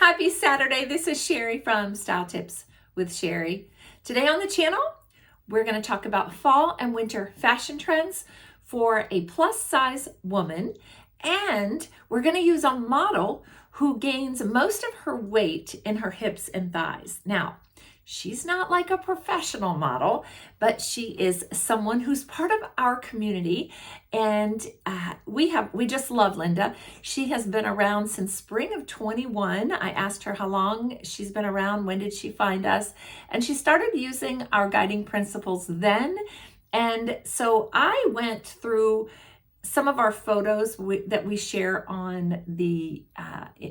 Happy Saturday. This is Sherry from Style Tips with Sherry. Today on the channel, we're going to talk about fall and winter fashion trends for a plus size woman. And we're going to use a model who gains most of her weight in her hips and thighs. Now, she's not like a professional model, but she is someone who's part of our community. And we just love Linda. She has been around since spring of 21. I asked her how long she's been around, when did she find us? And she started using our guiding principles then. And so I went through some of our photos that we share on the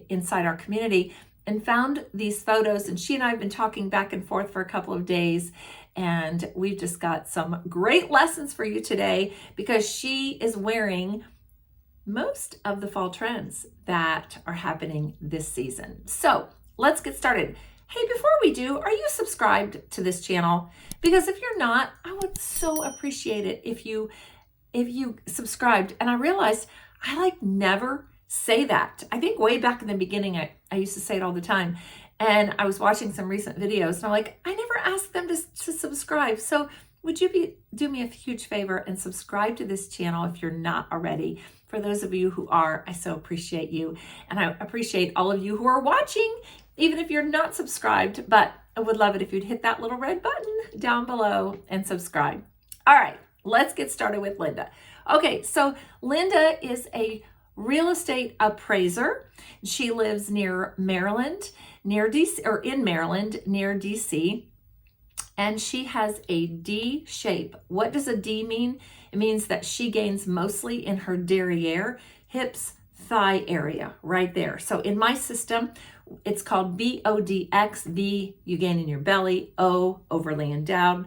inside our community and found these photos, and she and I have been talking back and forth for a couple of days, and we've just got some great lessons for you today because she is wearing most of the fall trends that are happening this season. So let's get started. Hey, before we do, are you subscribed to this channel? Because if you're not, I would so appreciate it if you subscribed. And I realized I never say that. I think way back in the beginning, I used to say it all the time. And I was watching some recent videos and I'm like, I never asked them to subscribe. So would you do me a huge favor and subscribe to this channel if you're not already? For those of you who are, I so appreciate you. And I appreciate all of you who are watching, even if you're not subscribed, but I would love it if you'd hit that little red button down below and subscribe. All right, let's get started with Linda. Okay, so Linda is a real estate appraiser. She lives near Maryland, near DC, or in Maryland, near DC. And she has a D shape. What does a D mean? It means that she gains mostly in her derriere, hips, thigh area, right there. So in my system, it's called BODX. B, you gain in your belly. O, overly endowed.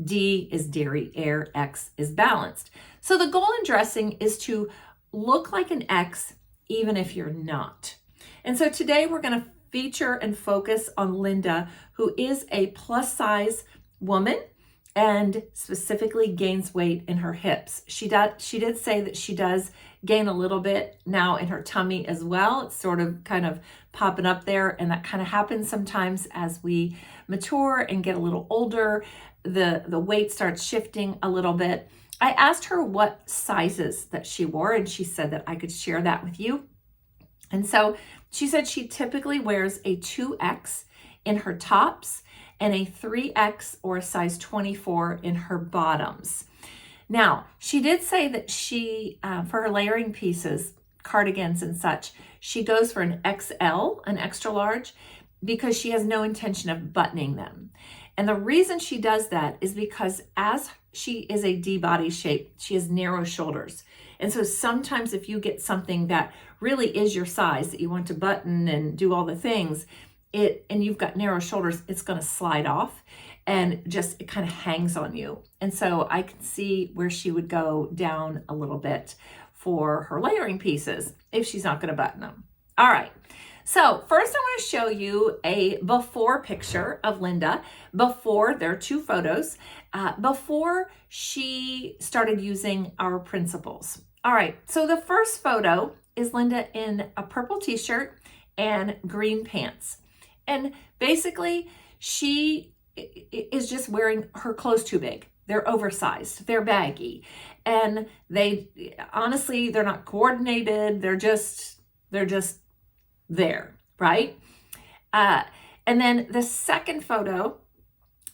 D is derriere. X is balanced. So the goal in dressing is to look like an X, even if you're not. And so today we're going to feature and focus on Linda, who is a plus size woman and specifically gains weight in her hips. She did say that she does gain a little bit now in her tummy as well. It's sort of kind of popping up there, and that kind of happens sometimes as we mature and get a little older. The weight starts shifting a little bit. I asked her what sizes that she wore, and she said that I could share that with you. And so she said she typically wears a 2X in her tops and a 3X or a size 24 in her bottoms. Now, she did say that she, for her layering pieces, cardigans and such, she goes for an XL, an extra large, because she has no intention of buttoning them. And the reason she does that is because as she is a D body shape, she has narrow shoulders. And so sometimes if you get something that really is your size that you want to button and do all the things, and you've got narrow shoulders, it's going to slide off and just it kind of hangs on you. And so I can see where she would go down a little bit for her layering pieces if she's not going to button them. All right. So first I want to show you a before picture of Linda. Before, there are two photos, before she started using our principles. All right, so the first photo is Linda in a purple t-shirt and green pants. And basically she is just wearing her clothes too big. They're oversized, they're baggy, and honestly, they're not coordinated. They're just there, right? And then the second photo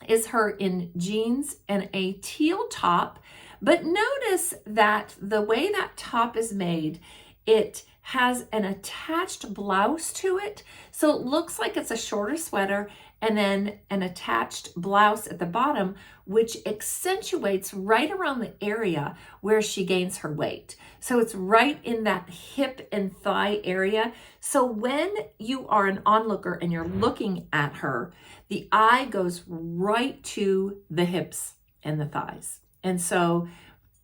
is her in jeans and a teal top, but notice that the way that top is made, it has an attached blouse to it. So it looks like it's a shorter sweater and then an attached blouse at the bottom, which accentuates right around the area where she gains her weight. So it's right in that hip and thigh area. So when you are an onlooker and you're looking at her, the eye goes right to the hips and the thighs. And so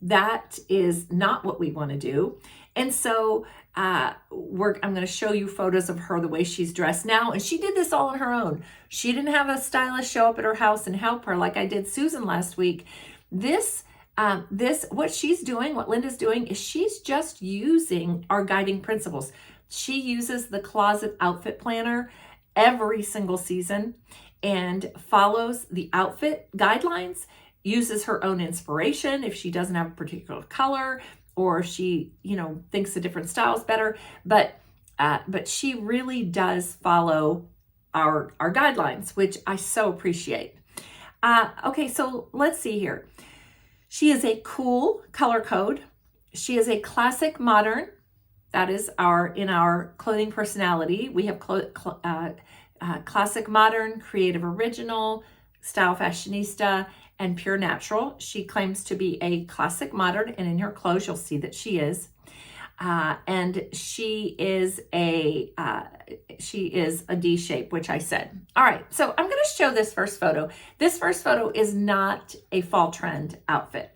that is not what we want to do. And so I'm going to show you photos of her the way she's dressed now. And she did this all on her own. She didn't have a stylist show up at her house and help her like I did Susan last week. What she's doing, what Linda's doing, is she's just using our guiding principles. She uses the closet outfit planner every single season and follows the outfit guidelines, uses her own inspiration if she doesn't have a particular color or she, thinks a different style is better. But she really does follow our guidelines, which I so appreciate. Okay, so let's see here. She is a cool color code. She is a classic modern. That is in our clothing personality. We have classic modern, creative original, style fashionista, and pure natural. She claims to be a classic modern, and in her clothes you'll see that she is. And she is a D shape, which I said. All right, so I'm going to show this first photo. This first photo is not a fall trend outfit,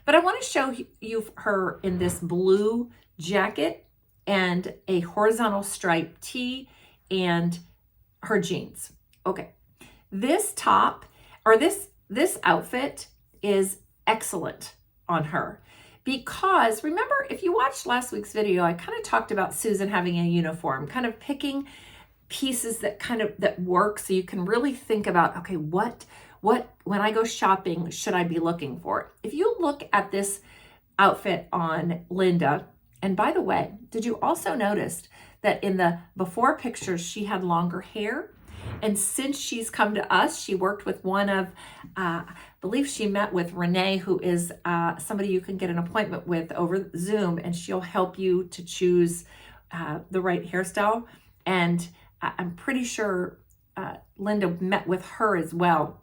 but I want to show you her in this blue jacket and a horizontal striped tee and her jeans. Okay, this top or this outfit is excellent on her. Because remember, if you watched last week's video, I kind of talked about Susan having a uniform, kind of picking pieces that work so you can really think about, okay, what when I go shopping should I be looking for? If you look at this outfit on Linda, and by the way, did you also notice that in the before pictures she had longer hair? And since she's come to us, she worked with one of, I believe she met with Renee, who is somebody you can get an appointment with over Zoom, and she'll help you to choose the right hairstyle. And I'm pretty sure Linda met with her as well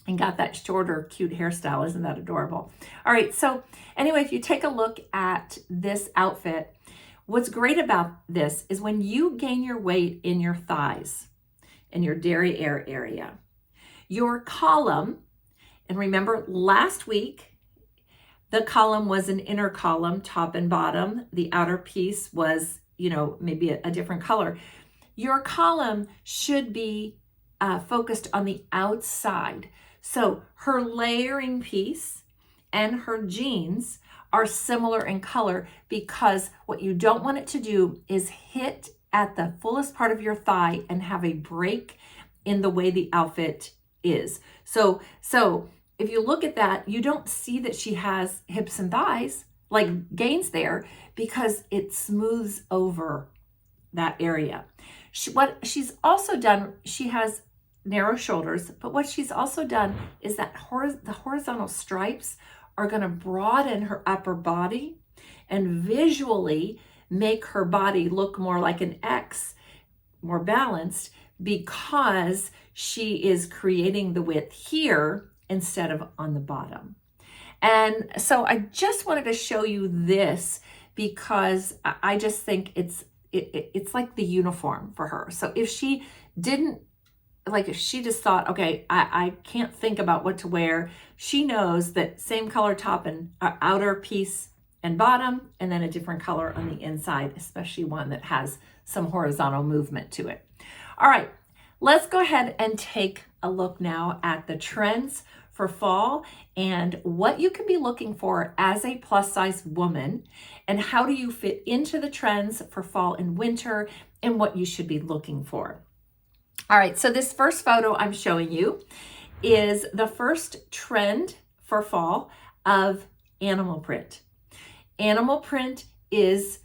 and got that shorter, cute hairstyle. Isn't that adorable? All right, so anyway, if you take a look at this outfit, what's great about this is when you gain your weight in your thighs, in your derriere area, your column, and remember last week, the column was an inner column, top and bottom. The outer piece was, maybe a different color. Your column should be focused on the outside. So her layering piece and her jeans are similar in color, because what you don't want it to do is hit at the fullest part of your thigh and have a break in the way the outfit is. So if you look at that, you don't see that she has hips and thighs, like gains there, because it smooths over that area. What she's also done, she has narrow shoulders, but what she's also done is that the horizontal stripes are going to broaden her upper body and visually make her body look more like an X, more balanced, because she is creating the width here instead of on the bottom. And so I just wanted to show you this because I just think it's like the uniform for her. So if she didn't, if she just thought, okay, I can't think about what to wear, she knows that same color top and outer piece and bottom, and then a different color on the inside, especially one that has some horizontal movement to it. All right, let's go ahead and take a look now at the trends for fall and what you can be looking for as a plus size woman, and how do you fit into the trends for fall and winter, and what you should be looking for. All right, so this first photo I'm showing you is the first trend for fall of animal print. Animal print is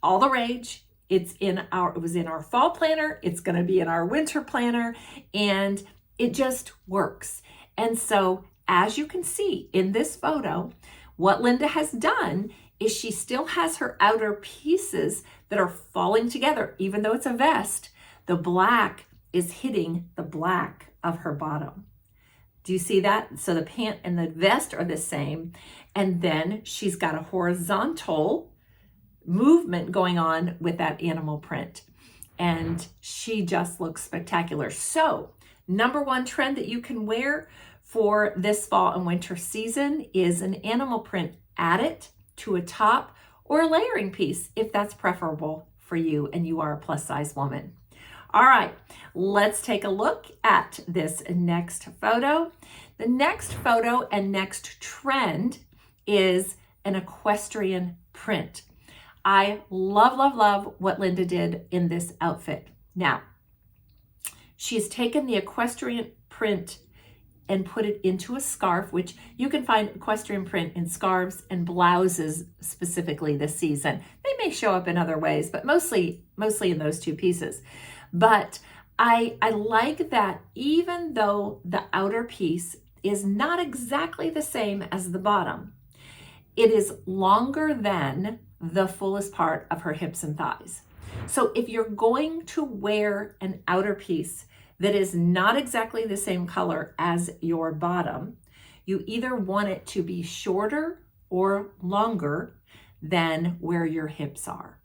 all the rage. It was in our fall planner. It's going to be in our winter planner, and it just works. And so as you can see in this photo, what Linda has done is she still has her outer pieces that are falling together, even though it's a vest. The black is hitting the black of her bottom. Do you see that? So the pant and the vest are the same. And then she's got a horizontal movement going on with that animal print. And she just looks spectacular. So number one trend that you can wear for this fall and winter season is an animal print. Add it to a top or a layering piece if that's preferable for you and you are a plus size woman. All right, let's take a look at this next photo. The next photo and next trend is an equestrian print. I love, love, love what Linda did in this outfit. Now, She's taken the equestrian print and put it into a scarf, which you can find equestrian print in scarves and blouses specifically this season. They may show up in other ways, but mostly in those two pieces. But I like that even though the outer piece is not exactly the same as the bottom, it is longer than the fullest part of her hips and thighs. So if you're going to wear an outer piece that is not exactly the same color as your bottom, you either want it to be shorter or longer than where your hips are.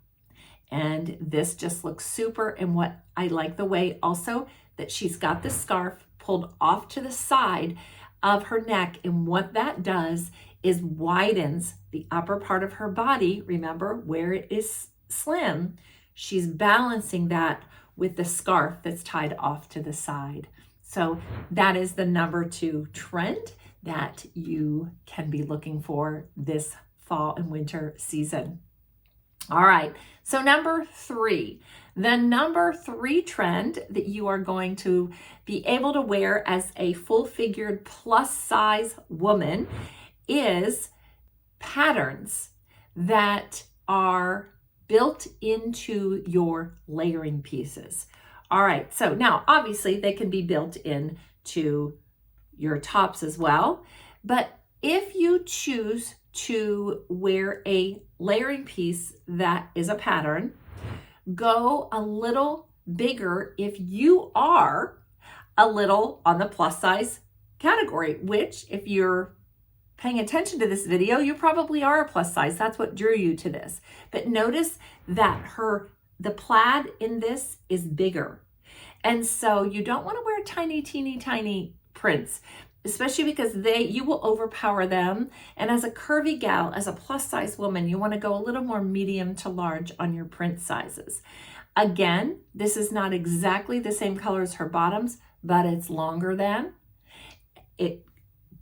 And this just looks super. And what I like the way also that she's got the scarf pulled off to the side of her neck. And what that does is widens the upper part of her body. Remember, where it is slim, she's balancing that with the scarf that's tied off to the side. So that is the number 2 trend that you can be looking for this fall and winter season. All right, so number 3. The number 3 trend that you are going to be able to wear as a full-figured plus size woman is patterns that are built into your layering pieces. All right, so now obviously they can be built into your tops as well, but if you choose to wear a layering piece that is a pattern, go a little bigger if you are a little on the plus size category, which if you're paying attention to this video, you probably are a plus size. That's what drew you to this. But notice that the plaid in this is bigger. And so you don't want to wear tiny, teeny, tiny prints, especially because you will overpower them. And as a curvy gal, as a plus size woman, you want to go a little more medium to large on your print sizes. Again, this is not exactly the same color as her bottoms, but it's longer than. It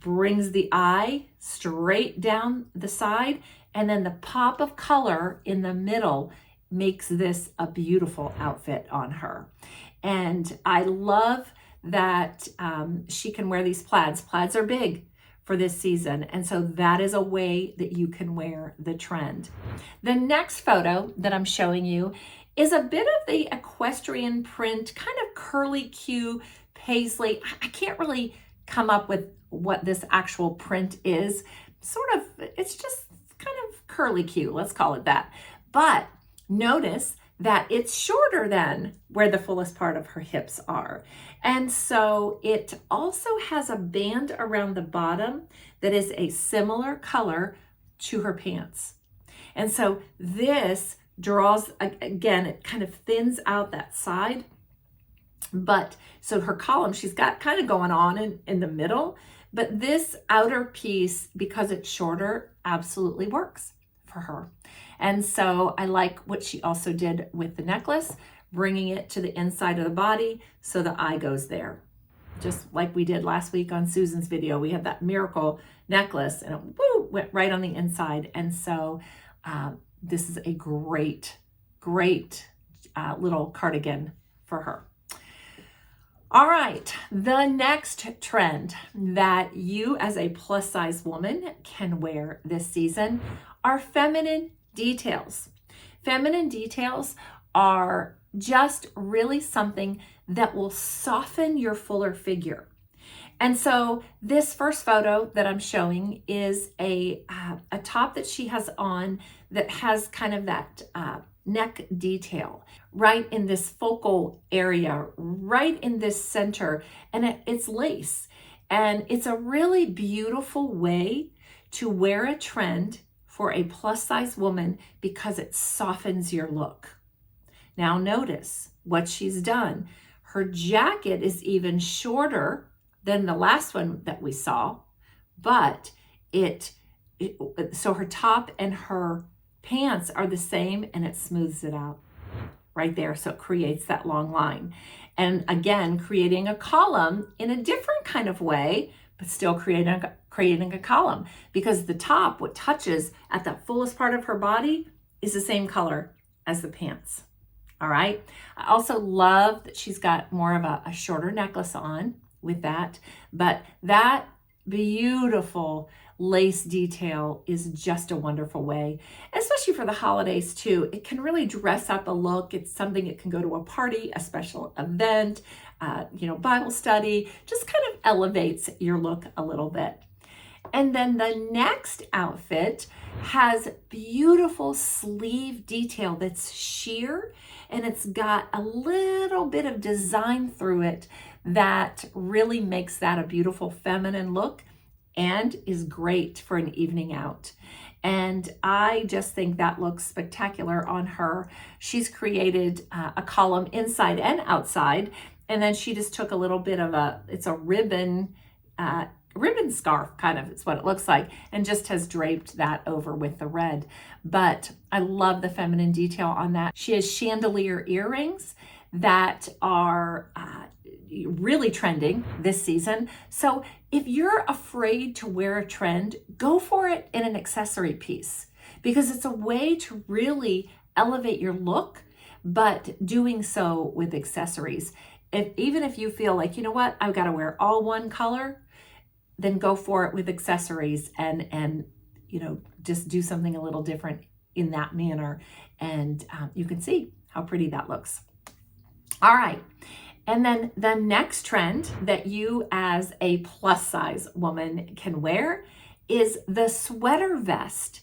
brings the eye straight down the side, and then the pop of color in the middle makes this a beautiful outfit on her. And I love that she can wear these plaids. Plaids are big for this season, and so that is a way that you can wear the trend. The next photo that I'm showing you is a bit of the equestrian print, kind of curly Q paisley. I can't really come up with what this actual print is. It's just kind of curly Q, let's call it that. But notice that it's shorter than where the fullest part of her hips are. And so it also has a band around the bottom that is a similar color to her pants. And so this draws, again, it kind of thins out that side. But so her column, she's got kind of going on in the middle, but this outer piece, because it's shorter, absolutely works for her. And so I like what she also did with the necklace, bringing it to the inside of the body so the eye goes there. Just like we did last week on Susan's video, we had that miracle necklace and it went right on the inside. And so this is a great little cardigan for her. All right, the next trend that you as a plus size woman can wear this season are feminine details. Feminine details are just really something that will soften your fuller figure. And so this first photo that I'm showing is a top that she has on that has kind of that neck detail right in this focal area, right in this center, and it's lace. And it's a really beautiful way to wear a trend for a plus size woman because it softens your look. Now notice what she's done. Her jacket is even shorter than the last one that we saw, but so her top and her pants are the same and it smooths it out right there. So it creates that long line. And again, creating a column in a different kind of way, but still creating a column because the top, what touches at the fullest part of her body, is the same color as the pants. All right. I also love that she's got more of a shorter necklace on with that, but that beautiful lace detail is just a wonderful way, especially for the holidays too. It can really dress up a look. It's something that can go to a party, a special event, Bible study, just kind of elevates your look a little bit. And then the next outfit has beautiful sleeve detail that's sheer, and it's got a little bit of design through it that really makes that a beautiful feminine look and is great for an evening out. And I just think that looks spectacular on her. She's created a column inside and outside, and then she just took a little bit of it's a ribbon scarf, kind of, it's what it looks like, and just has draped that over with the red. But I love the feminine detail on that. She has chandelier earrings that are really trending this season. So if you're afraid to wear a trend, go for it in an accessory piece, because it's a way to really elevate your look, but doing so with accessories. Even if you feel like, you know what, I've got to wear all one color, then go for it with accessories and just do something a little different in that manner. And you can see how pretty that looks. All right. And then the next trend that you as a plus size woman can wear is the sweater vest.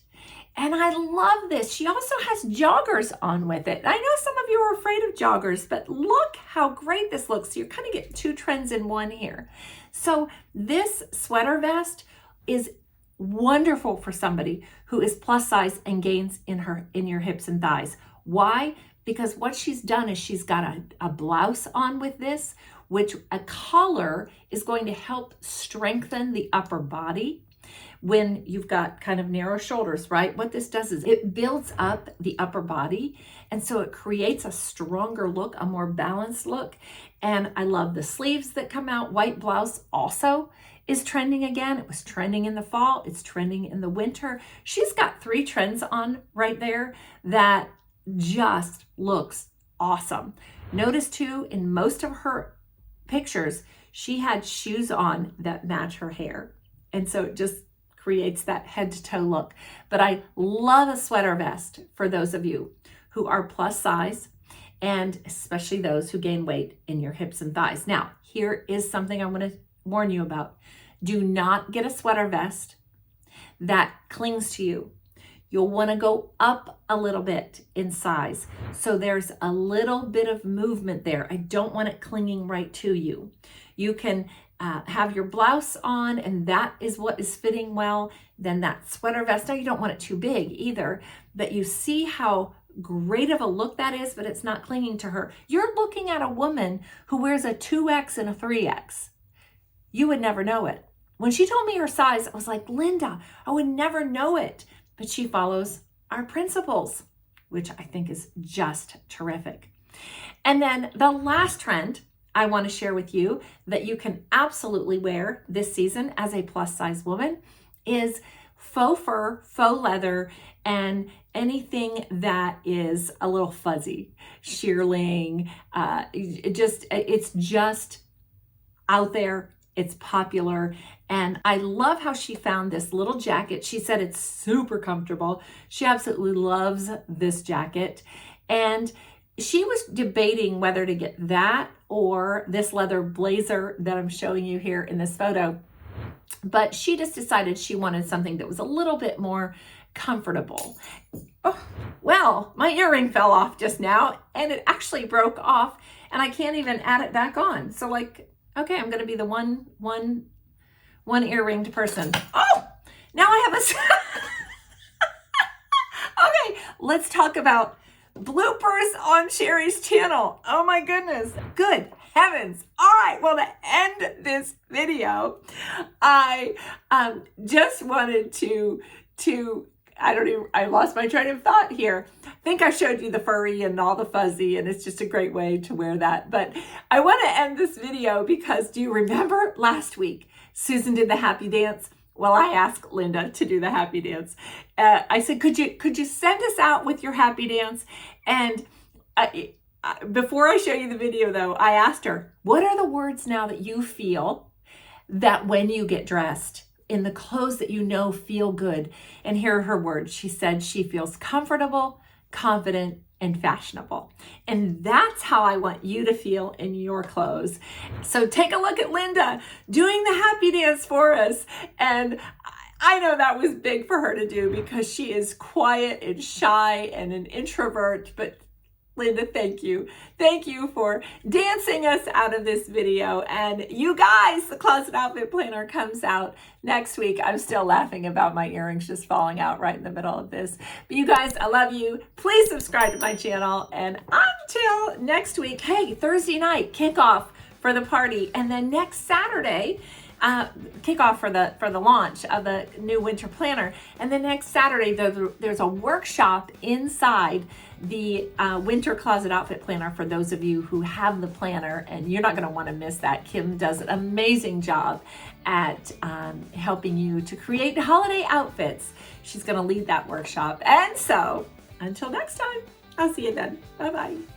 And I love this. She also has joggers on with it. I know some of you are afraid of joggers, but look how great this looks. So you're kind of getting two trends in one here. So this sweater vest is wonderful for somebody who is plus size and gains in your hips and thighs. Why? Because what she's done is she's got a blouse on with this, which a collar is going to help strengthen the upper body when you've got kind of narrow shoulders, right? What this does is it builds up the upper body, and so it creates a stronger look, a more balanced look. And I love the sleeves that come out. White blouse also is trending again. It was trending in the fall. It's trending in the winter. She's got 3 trends on right there that just looks awesome. Notice too, in most of her pictures, she had shoes on that match her hair. And so it just creates that head to toe look. But I love a sweater vest for those of you who are plus size, and especially those who gain weight in your hips and thighs. Now, here is something I want to warn you about. Do not get a sweater vest that clings to you. You'll want to go up a little bit in size. So there's a little bit of movement there. I don't want it clinging right to you. You can have your blouse on, and that is what is fitting well. Then that sweater vest, now you don't want it too big either, but you see how great of a look that is, but it's not clinging to her. You're looking at a woman who wears a 2X and a 3X. You would never know it. When she told me her size, I was like, Linda, I would never know it. But she follows our principles, which I think is just terrific. And then the last trend I want to share with you that you can absolutely wear this season as a plus size woman is faux fur, faux leather, and anything that is a little fuzzy, shearling. It's just out there. It's popular. And I love how she found this little jacket. She said it's super comfortable. She absolutely loves this jacket. And she was debating whether to get that or this leather blazer that I'm showing you here in this photo. But she just decided she wanted something that was a little bit more comfortable. Oh, well, my earring fell off just now, and it actually broke off, and I can't even add it back on. So like, okay, I'm going to be the one earringed person. Oh, now I have a... Okay, let's talk about bloopers on Sherry's channel. Oh my goodness. Good heavens. All right, well, to end this video, I just wanted to I lost my train of thought here. I think I showed you the furry and all the fuzzy, and it's just a great way to wear that. But I want to end this video because do you remember last week, Susan did the happy dance? Well, I asked Linda to do the happy dance. I said, could you send us out with your happy dance? And before I show you the video though, I asked her, what are the words now that you feel that when you get dressed in the clothes that you know feel good? And here are her words. She said she feels comfortable, confident, and fashionable. And that's how I want you to feel in your clothes. So take a look at Linda doing the happy dance for us. And I know that was big for her to do because she is quiet and shy and an introvert, but Linda, thank you. Thank you for dancing us out of this video. And you guys, the Closet Outfit Planner comes out next week. I'm still laughing about my earrings just falling out right in the middle of this. But you guys, I love you. Please subscribe to my channel. And until next week, hey, Thursday night, kickoff for the party. And then next Saturday, kickoff for the launch of the new winter planner. And then next Saturday, there's a workshop inside the winter closet outfit planner for those of you who have the planner, and you're not going to want to miss that. Kim does an amazing job at helping you to create holiday outfits. She's going to lead that workshop. And so until next time, I'll see you then. Bye-bye.